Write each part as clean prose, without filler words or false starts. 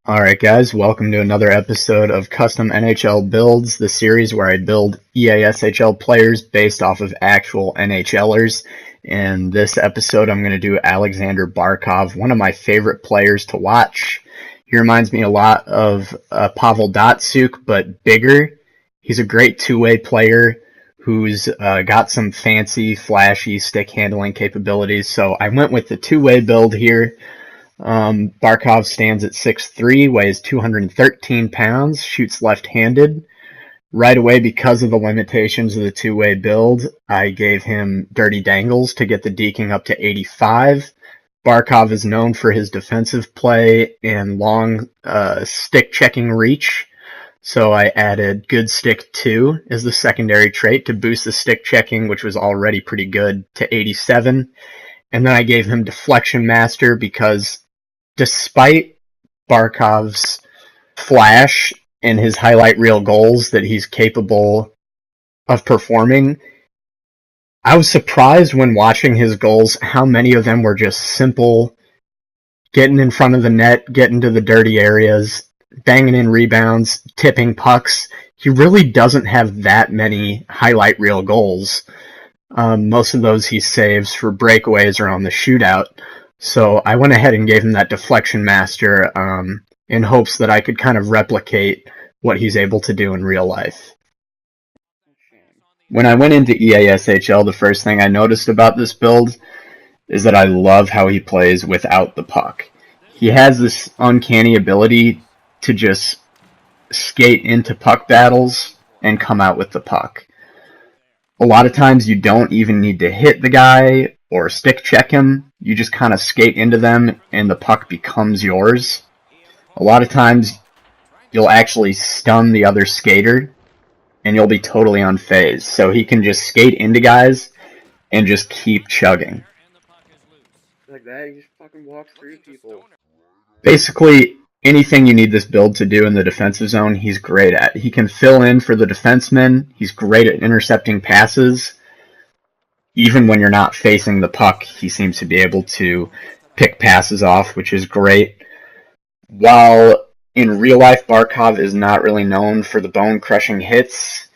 Alright guys, welcome to another episode of Custom NHL Builds, the series where I build EASHL players based off of actual NHLers. In this episode I'm going to do Aleksander Barkov, one of my favorite players to watch. He reminds me a lot of Pavel Datsyuk, but bigger. He's a great two-way player who's got some fancy, flashy stick handling capabilities, so I went with the two-way build here. Barkov stands at 6'3", weighs 213 pounds, shoots left-handed. Right away, because of the limitations of the two-way build, I gave him dirty dangles to get the deking up to 85. Barkov is known for his defensive play and long stick-checking reach, so I added good stick 2 as the secondary trait to boost the stick-checking, which was already pretty good, to 87. And then I gave him deflection master because despite Barkov's flash and his highlight reel goals that he's capable of performing, I was surprised when watching his goals how many of them were just simple, getting in front of the net, getting to the dirty areas, banging in rebounds, tipping pucks. He really doesn't have that many highlight reel goals. Most of those he saves for breakaways or on the shootout. So I went ahead and gave him that deflection master in hopes that I could kind of replicate what he's able to do in real life. When I went into EASHL, the first thing I noticed about this build is that I love how he plays without the puck. He has this uncanny ability to just skate into puck battles and come out with the puck. A lot of times you don't even need to hit the guy or stick check him. You just kind of skate into them and the puck becomes yours. A lot of times you'll actually stun the other skater and you'll be totally unfazed. So he can just skate into guys and just keep chugging. Like that, he just fucking walks through people. Basically, anything you need this build to do in the defensive zone, he's great at. He can fill in for the defenseman. He's great at intercepting passes. Even when you're not facing the puck, he seems to be able to pick passes off, which is great. While in real life, Barkov is not really known for the bone-crushing hits,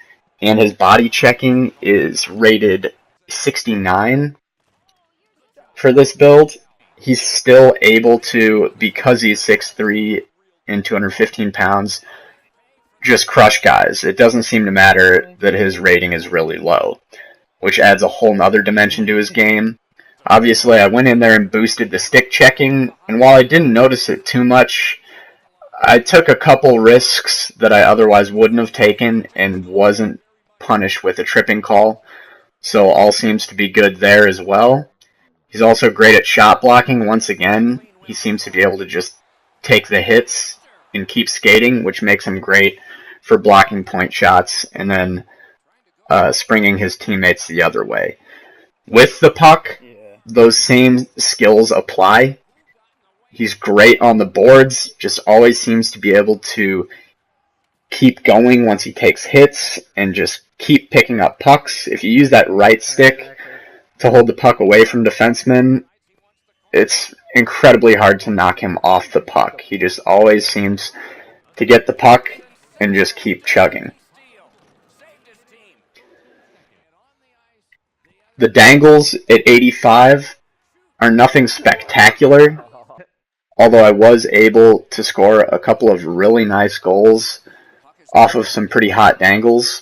and his body checking is rated 69 for this build, he's still able to, because he's 6'3" and 215 pounds, just crush guys. It doesn't seem to matter that his rating is really low, which adds a whole nother dimension to his game. Obviously, I went in there and boosted the stick checking, and while I didn't notice it too much, I took a couple risks that I otherwise wouldn't have taken and wasn't punished with a tripping call, so all seems to be good there as well. He's also great at shot blocking. Once again, he seems to be able to just take the hits and keep skating, which makes him great for blocking point shots and then springing his teammates the other way. With the puck, those same skills apply. He's great on the boards, just always seems to be able to keep going once he takes hits and just keep picking up pucks. If you use that right stick to hold the puck away from defensemen, it's incredibly hard to knock him off the puck. He just always seems to get the puck and just keep chugging. The dangles at 85 are nothing spectacular, although I was able to score a couple of really nice goals off of some pretty hot dangles.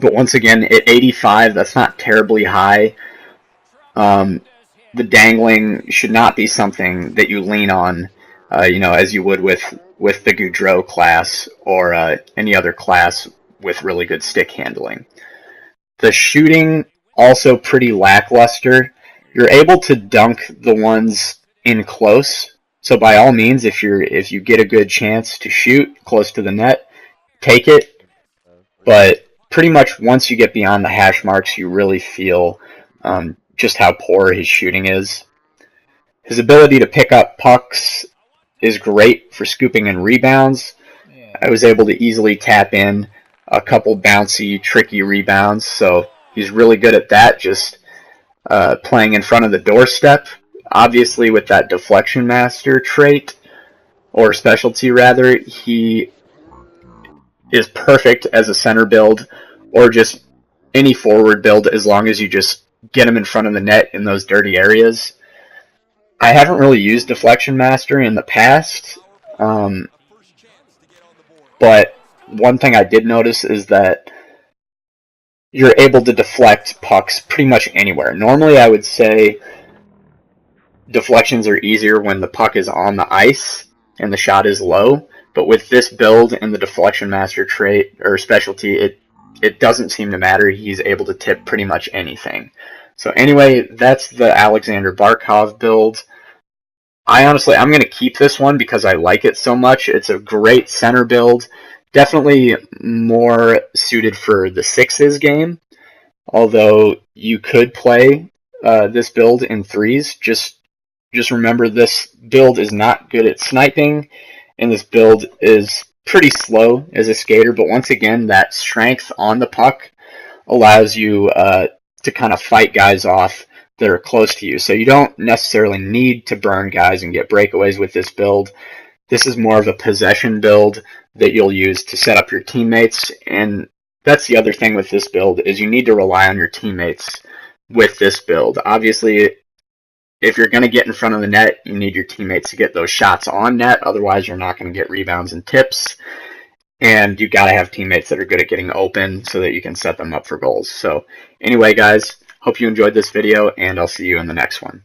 But once again, at 85, that's not terribly high. The dangling should not be something that you lean on, as you would with the Goudreau class or any other class with really good stick handling. The shooting, also pretty lackluster. You're able to dunk the ones in close, so by all means, if you get a good chance to shoot close to the net, take it. But pretty much once you get beyond the hash marks, you really feel just how poor his shooting is. His ability to pick up pucks is great for scooping and rebounds. I was able to easily tap in a couple bouncy, tricky rebounds, so he's really good at that, just playing in front of the doorstep. Obviously, with that deflection master trait, or specialty rather, he is perfect as a center build, or just any forward build, as long as you just get him in front of the net in those dirty areas. I haven't really used Deflection Master in the past, but one thing I did notice is that you're able to deflect pucks pretty much anywhere. Normally I would say deflections are easier when the puck is on the ice and the shot is low, but with this build and the Deflection Master trait or specialty, it doesn't seem to matter. He's able to tip pretty much anything. So anyway, that's the Aleksander Barkov build. I'm going to keep this one because I like it so much. It's a great center build. Definitely more suited for the sixes game. Although you could play this build in threes. Just remember, this build is not good at sniping, and this build is pretty slow as a skater. But once again, that strength on the puck allows you to kind of fight guys off that are close to you. So you don't necessarily need to burn guys and get breakaways with this build. This is more of a possession build that you'll use to set up your teammates. And that's the other thing with this build, is you need to rely on your teammates with this build. Obviously, if you're going to get in front of the net, you need your teammates to get those shots on net. Otherwise, you're not going to get rebounds and tips. And you got to have teammates that are good at getting open so that you can set them up for goals. So anyway, guys, hope you enjoyed this video, and I'll see you in the next one.